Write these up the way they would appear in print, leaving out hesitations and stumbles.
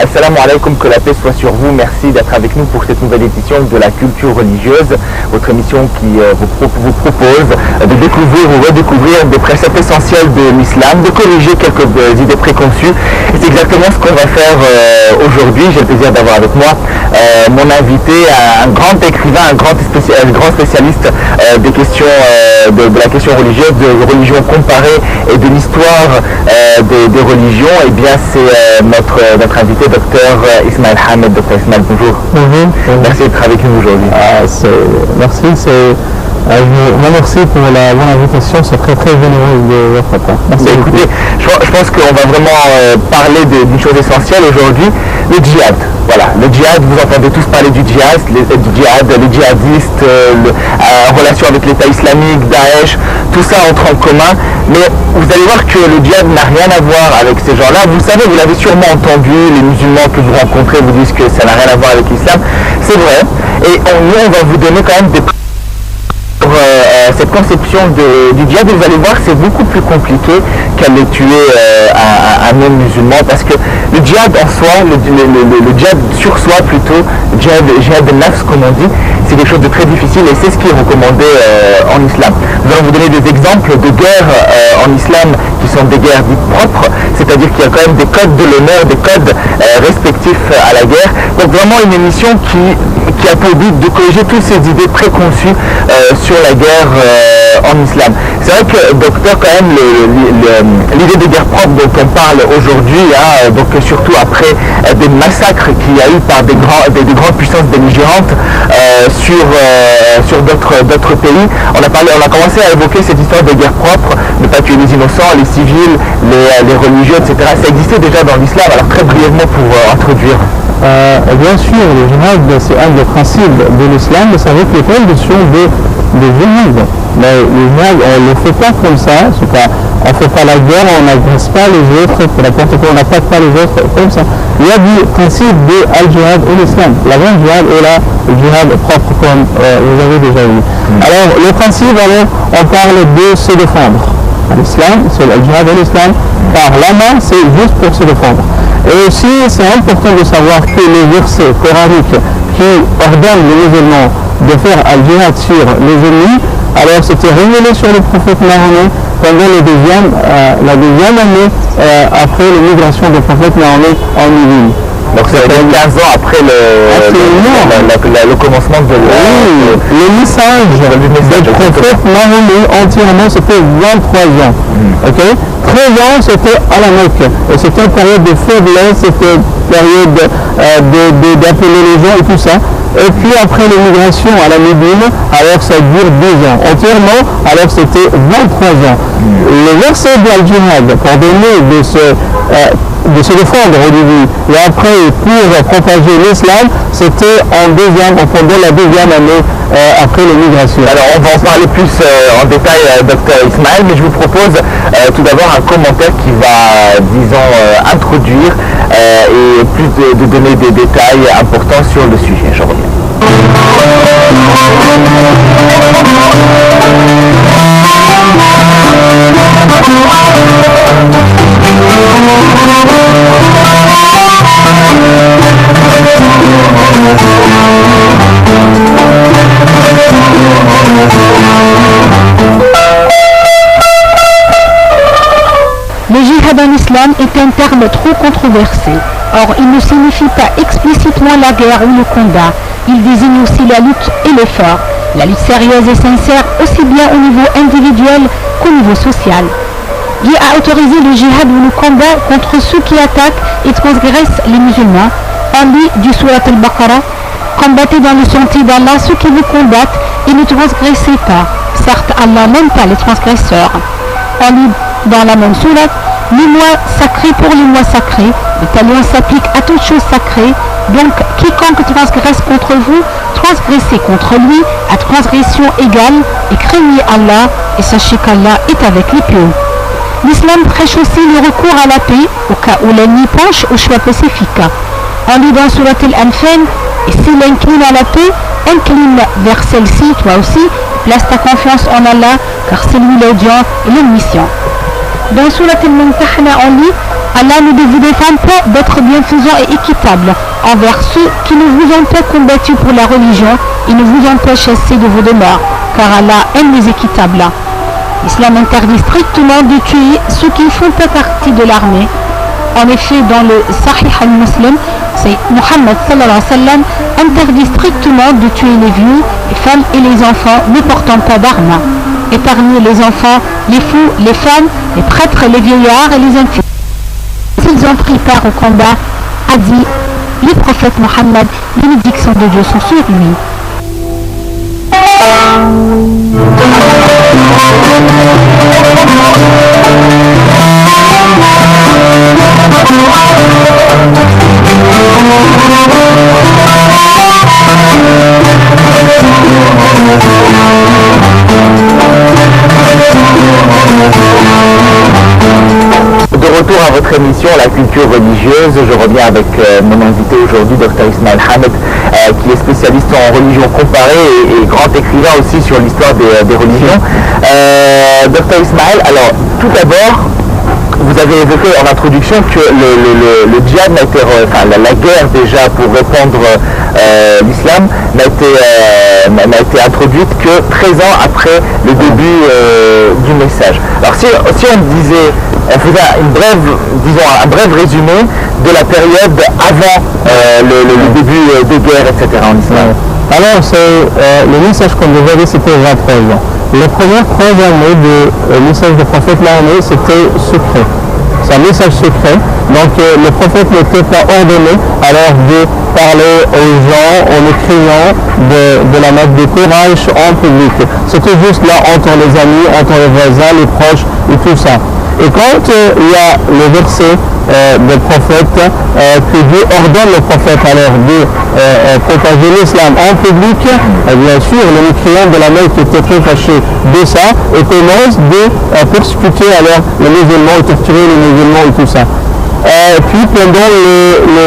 Assalamu alaikum, que la paix soit sur vous. Merci d'être avec nous pour cette nouvelle édition de la culture religieuse, votre émission qui vous propose de découvrir ou redécouvrir des préceptes essentiels de l'islam, de corriger quelques idées préconçues. Et c'est exactement ce qu'on va faire aujourd'hui. J'ai le plaisir d'avoir avec moi mon invité, un grand écrivain, un grand spécialiste des questions de la question religieuse, de religion comparée et de l'histoire des religions. Et bien c'est notre invité, docteur Ismaël Hamed. Docteur Ismaël, bonjour. Bonjour. Merci d'être avec nous aujourd'hui. Merci, je vous remercie pour la bonne invitation, c'est très très généreux de votre part. Merci. Écoutez, je pense qu'on va vraiment parler d'une chose essentielle aujourd'hui, le djihad. Voilà, le djihad, vous entendez tous parler du djihad, les djihadistes, en relation avec l'État islamique, Daesh, tout ça entre en commun. Mais vous allez voir que le djihad n'a rien à voir avec ces gens-là. Vous savez, vous l'avez sûrement entendu, les musulmans que vous rencontrez vous disent que ça n'a rien à voir avec l'islam. C'est vrai. Et nous, on va vous donner quand même des... cette conception du djihad, vous allez voir, c'est beaucoup plus compliqué qu'aller tuer un non-musulman, parce que le djihad en soi, le djihad sur soi plutôt, djihad de nafs comme on dit, c'est quelque chose de très difficile et c'est ce qui est recommandé en islam. Nous allons vous donner des exemples de guerres en islam qui sont des guerres dites propres, c'est-à-dire qu'il y a quand même des codes de l'honneur, des codes respectifs à la guerre. Donc vraiment une émission qui a pour but de corriger toutes ces idées préconçues sur la guerre en islam. C'est vrai que, docteur, quand même, l'idée de guerre propre dont on parle aujourd'hui, donc surtout après des massacres qu'il y a eu par des grandes puissances belligérantes sur d'autres pays, on a commencé à évoquer cette histoire de guerre propre, ne pas tuer les innocents, les civils, les religieux, etc. Ça existait déjà dans l'islam, alors très brièvement pour introduire. Bien sûr, le djihad, c'est un des principes de l'islam, mais ça veut les conditions de djihad. Mais le djihad, on ne le fait pas comme ça, on ne fait pas la guerre, on n'agresse pas les autres, on n'attaque pas les autres comme ça. Il y a du principe de al-jihad et l'islam. La grande djihad et le djihad propre, comme vous avez déjà vu. Alors, le principe, on parle de se défendre. L'islam, c'est le djihad et l'islam. Par la main, c'est juste pour se défendre. Et aussi, c'est important de savoir que les versets coraniques qui ordonnent les musulmans de faire al-jihad sur les ennemis, alors c'était révélé sur le prophète Mahomet pendant la deuxième année après l'immigration du prophète Mahomet en Médine. Donc c'est 15 ans après le commencement de le message du prophète Mahomet entièrement, c'était 23 ans. Okay? 13 ans, c'était à la Mecque. Et c'était une période de faiblesse, c'était une période d'appeler les gens et tout ça. Et puis après l'immigration à la Médine, alors ça dure 2 ans. Entièrement, alors c'était 23 ans. Le verset de al-jihad, pour donner de se défendre au début, et après pour propager l'islam, c'était pendant la deuxième année après l'immigration. Alors on va en parler plus en détail, docteur Ismaël, mais je vous propose tout d'abord un commentaire qui va, disons, introduire et plus de donner des détails importants sur le sujet. Je reviens. Le djihad en islam est un terme trop controversé. Or, il ne signifie pas explicitement la guerre ou le combat. Il désigne aussi la lutte et l'effort. La lutte sérieuse et sincère, aussi bien au niveau individuel qu'au niveau social. Dieu a autorisé le djihad ou le combat contre ceux qui attaquent et transgressent les musulmans. On lit du Surat al-Baqarah: combattez dans le sentier d'Allah ceux qui vous combattent et ne transgressez pas. Certes, Allah n'aime pas les transgresseurs. On lit dans la même sourate: les mois sacrés pour les mois sacrés. Le talion s'applique à toute chose sacrée. Donc, quiconque transgresse contre vous, transgressez contre lui à transgression égale et craignez Allah et sachez qu'Allah est avec les pieux. L'islam prêche aussi le recours à la paix au cas où l'ennemi penche au choix pacifique. On lit dans Surat al-Anfal: et s'il incline à la paix, incline vers celle-ci, toi aussi, place ta confiance en Allah, car c'est lui l'audient et l'omniscient. Dans Surat al-Mumtahana, on lit: Allah ne vous défend pas d'être bienfaisant et équitable envers ceux qui ne vous ont pas combattu pour la religion et ne vous ont pas chassé de vos demeures, car Allah aime les équitables. L'islam interdit strictement de tuer ceux qui ne font pas partie de l'armée. En effet, dans le Sahih al-Muslim, c'est Muhammad sallallahu alayhi wa sallam interdit strictement de tuer les vieux, les femmes et les enfants ne portant pas d'armes. Et parmi les enfants, les fous, les femmes, les prêtres, les vieillards et les infidèles. S'ils ont pris part au combat, a dit le prophète Muhammad, bénédiction de Dieu sont sur lui. De retour à votre émission La culture religieuse, je reviens avec mon invité aujourd'hui, Dr Ismaël Hamed, qui est spécialiste en religion comparée et grand écrivain aussi sur l'histoire des religions. Dr Ismaël, alors tout d'abord, vous avez évoqué en introduction que le djihad n'a été, enfin la guerre déjà pour répandre l'islam n'a été introduite que 13 ans après le début du message. Alors si on disait, on faisait un bref résumé de la période avant le début des guerres, etc. en islam. Alors le message qu'on devait dire, c'était 23 ans. Les premières 3 années du message du prophète Mahomet, c'était secret. C'est un message secret. Donc le prophète n'était pas ordonné alors de parler aux gens en écrivant de la marque de courage en public. C'était juste là entre les amis, entre les voisins, les proches et tout ça. Et quand il y a le verset du prophète, que Dieu ordonne le prophète alors de propager l'islam en public, bien sûr, le mécréant de la Mecque était très fâché de ça et commence de persécuter alors les musulmans et torturer les musulmans et tout ça. Puis pendant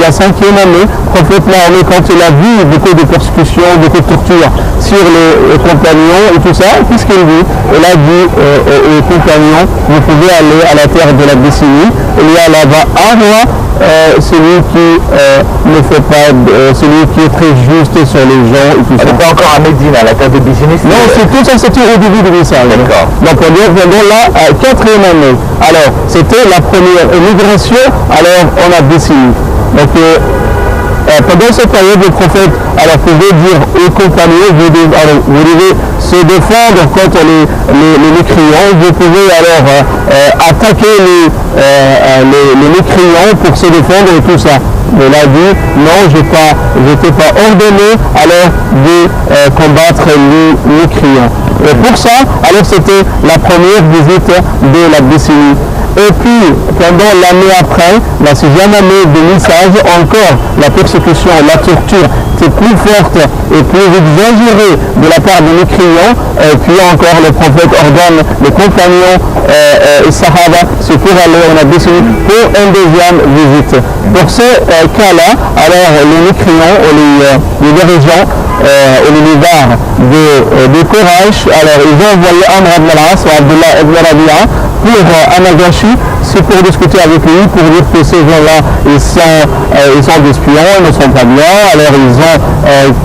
la 5e année, le prophète Mahomet, quand il a vu beaucoup de persécutions, beaucoup de tortures sur les compagnons et tout ça, qu'est-ce qu'il dit? Il a dit aux compagnons, vous pouvez aller à la terre de l'Abyssinie, il y a là-bas un roi, celui qui ne fait pas, celui qui est très juste sur les gens et tout ça. Pas encore à Médine, à la terre de l'Abyssinie. Non, c'est tout ça, c'était au début du message. D'accord. Donc on est pendant la 4e année. Alors, c'était la première émigration alors en Abyssinie. Donc pendant cette période, le prophète alors pouvait dire aux compagnons, vous devez se défendre contre les mécréants, vous pouvez alors attaquer les mécréants pour se défendre et tout ça. Mais il a dit, non, je n'étais pas ordonné alors de combattre les mécréants. Et pour ça, alors c'était la première visite de l'Abyssinie. Et puis, pendant l'année après, la 6e année de message, encore la persécution, la torture était plus forte et plus exagérée de la part des mécréants. Puis encore, le prophète ordonne les compagnons et Sahaba pour aller en Abyssinie pour une deuxième visite. Pour ce cas-là, alors les mécréants ou les dirigeants et les leaders de Quraysh, alors ils ont envoyé Amr ibn al-As ou Abdullah ibn Rabi'a pour Anagashi, c'est pour discuter avec lui, pour dire que ces gens-là, ils sont des espions, ils ne sont pas bien, alors ils ont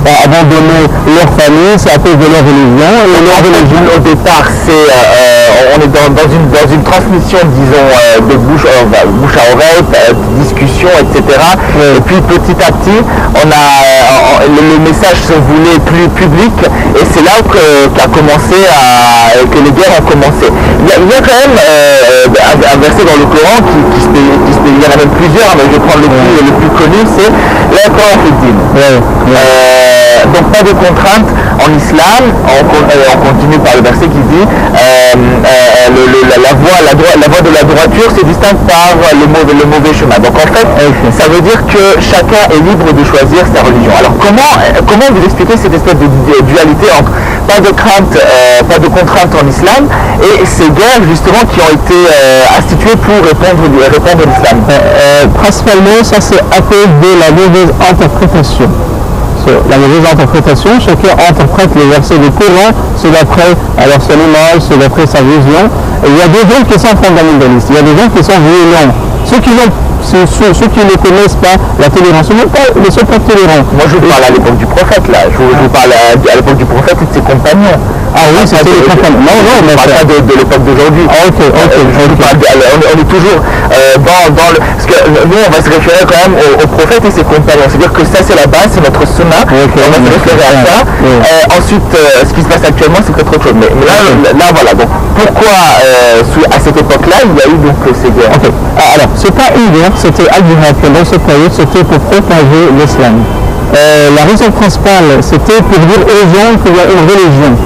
abandonné leur famille, c'est à cause de leur religion. Et leur religion, au départ, on est dans une transmission, disons, de bouche à oreille, discussion, etc. Oui. Et puis petit à petit, le message se voulait plus public, et c'est là que les guerres ont commencé. Il y a quand même un verset dans le Coran il y en a même plusieurs, mais je vais prendre le plus connu, c'est la Coran Fiddin. Donc pas de contrainte en islam. On continue par le verset qui dit la voie de la droiture se distingue par le mauvais chemin. Donc en fait, ça veut dire que chacun est libre de choisir sa religion. Alors comment vous expliquez cette espèce de dualité entre pas de contrainte en islam et ces guerres justement qui ont été instituées pour répandre l'islam? Principalement, ça c'est à cause de la mauvaise interprétation. La mauvaise interprétation, chacun interprète les versets du Coran, c'est d'après alors son image, c'est d'après sa vision. Et il y a des gens qui sont fondamentalistes, il y a des gens qui sont violents. Ceux qui ne connaissent pas la tolérance ne sont pas tolérants. Moi je vous parle à l'époque du prophète là, je vous parle à l'époque du prophète et de ses compagnons. Ah oui, c'était les compagnons. Non, mais pas de l'époque d'aujourd'hui. Ah ok. On est toujours dans le... Parce que nous on va se référer quand même au prophète et ses compagnons. C'est-à-dire que ça c'est la base, c'est notre sunnah. On va se référer à ça. Ensuite, ce qui se passe actuellement c'est peut-être autre chose. Mais là voilà, donc pourquoi à cette époque-là il y a eu donc ces guerres? Ok. Alors, c'est pas une guerre, c'était al-jihad. Dans cette période, c'était pour propager l'islam. La raison principale, c'était pour dire aux gens qu'il y a une religion.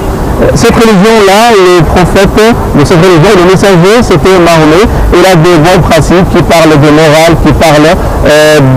Cette religion-là, les prophètes de cette religion, le messager, c'était Mahomet. Il a des bons principes qui parlent de morale, qui parlent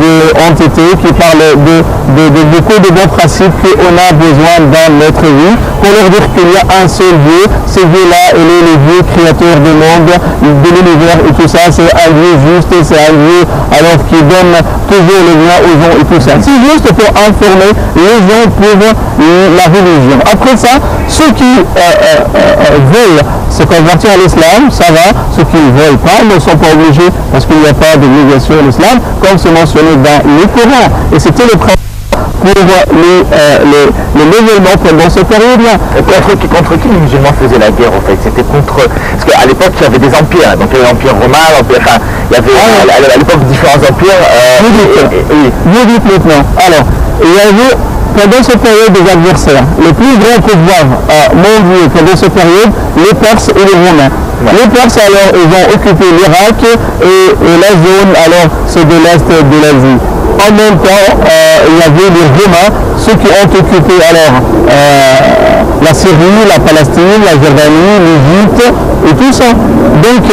d'entité, qui parlent de beaucoup de bons principes qu'on a besoin dans notre vie pour leur dire qu'il y a un seul Dieu. Ce Dieu-là, il est le Dieu créateur du monde, de l'univers et tout ça. C'est un Dieu juste, c'est un Dieu alors qui donne toujours le bien aux gens et tout ça. C'est juste pour informer les gens pour la religion. Après ça, ceux qui veulent se convertir à l'islam, ça va. Ceux qui ne veulent pas ne sont pas obligés parce qu'il n'y a pas d'obligation à l'islam, comme c'est mentionné dans le Coran. Et c'était le principe pour les musulmans pendant cette période-là. Contre qui les musulmans faisaient la guerre en fait? C'était contre... Parce qu'à l'époque il y avait des empires, donc il y avait l'empire romain, il y avait à l'époque différents empires. Vous dites maintenant. Alors, il y avait pendant cette période des adversaires, les plus grands pouvoirs mondiaux pendant cette période, les Perses et les Romains. Ouais. Les Perses alors ils ont occupé l'Irak et la zone alors c'est de l'Est de l'Asie. En même temps, il y avait les Romains, ceux qui ont occupé alors la Syrie, la Palestine, la Jordanie, l'Égypte et tout ça. Donc,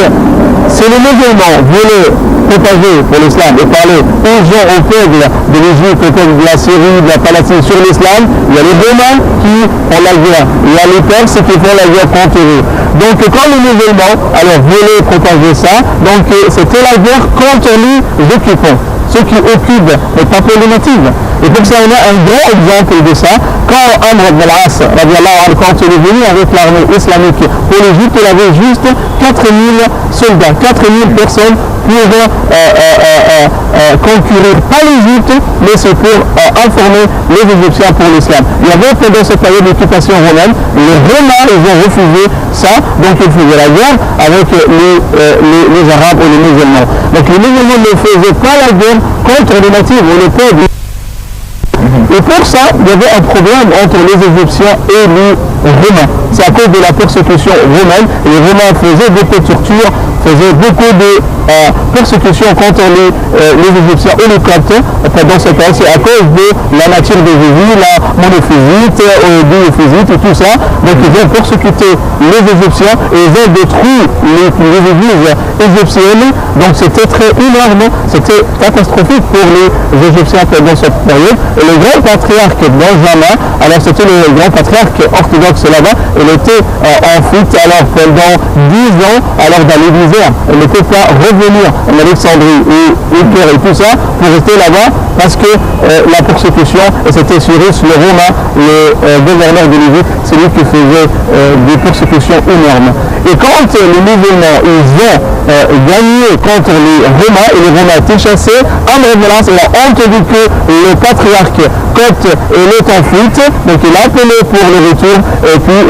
si les musulmans voulaient propager pour l'islam et parler aux gens, aux peuples de l'Égypte, de la Syrie, de la Palestine sur l'islam, il y a les Romains qui font la guerre, il y a les Perses qui font la guerre contre eux. Donc, quand les musulmans alors voulaient propager ça, donc c'était la guerre contre les occupants. Ceux qui occupent n'est pas problématique. Et pour ça, on a un grand exemple de ça. Quand Amr ibn al-As, quand il est venu avec l'armée islamique pour l'Égypte, il avait juste 4000 soldats, 4000 personnes pour concourir, pas l'Égypte, mais c'est pour informer les Égyptiens pour l'islam. Il y avait pendant cette période d'occupation romaine, les Romains, ils ont refusé ça, donc ils faisaient la guerre avec les Arabes et les musulmans. Donc les musulmans ne faisaient pas la guerre contre les natifs ou les peuples. Et pour ça, il y avait un problème entre les Égyptiens et les Romains. C'est à cause de la persécution romaine. Les Romains faisaient beaucoup de tortures, faisaient beaucoup de persécutions contre les Égyptiens et les Coptes. Pendant cette période, c'est à cause de la nature des Jésus, la monophysite, biophysite et tout ça. Donc ils ont persécuté les Égyptiens et ils ont détruit les églises égyptiennes. Donc c'était très énorme, c'était catastrophique pour les Égyptiens pendant cette période. Et le grand patriarche Benjamin, alors c'était le grand patriarche orthodoxe là-bas, il était en fuite alors pendant 10 ans alors dans les déserts. Il ne peut pas revenir en Alexandrie et Caire et tout ça pour rester là-bas parce que la persécution, et c'était Cyrus le Romain, le gouverneur de l'Égypte, c'est lui qui faisait des persécutions énormes. Et quand les musulmans ils ont gagné contre les Romains et les Romains étaient chassés, Amr ibn al-As a entendu que le patriarche copte est en fuite, donc il a appelé pour le retour et puis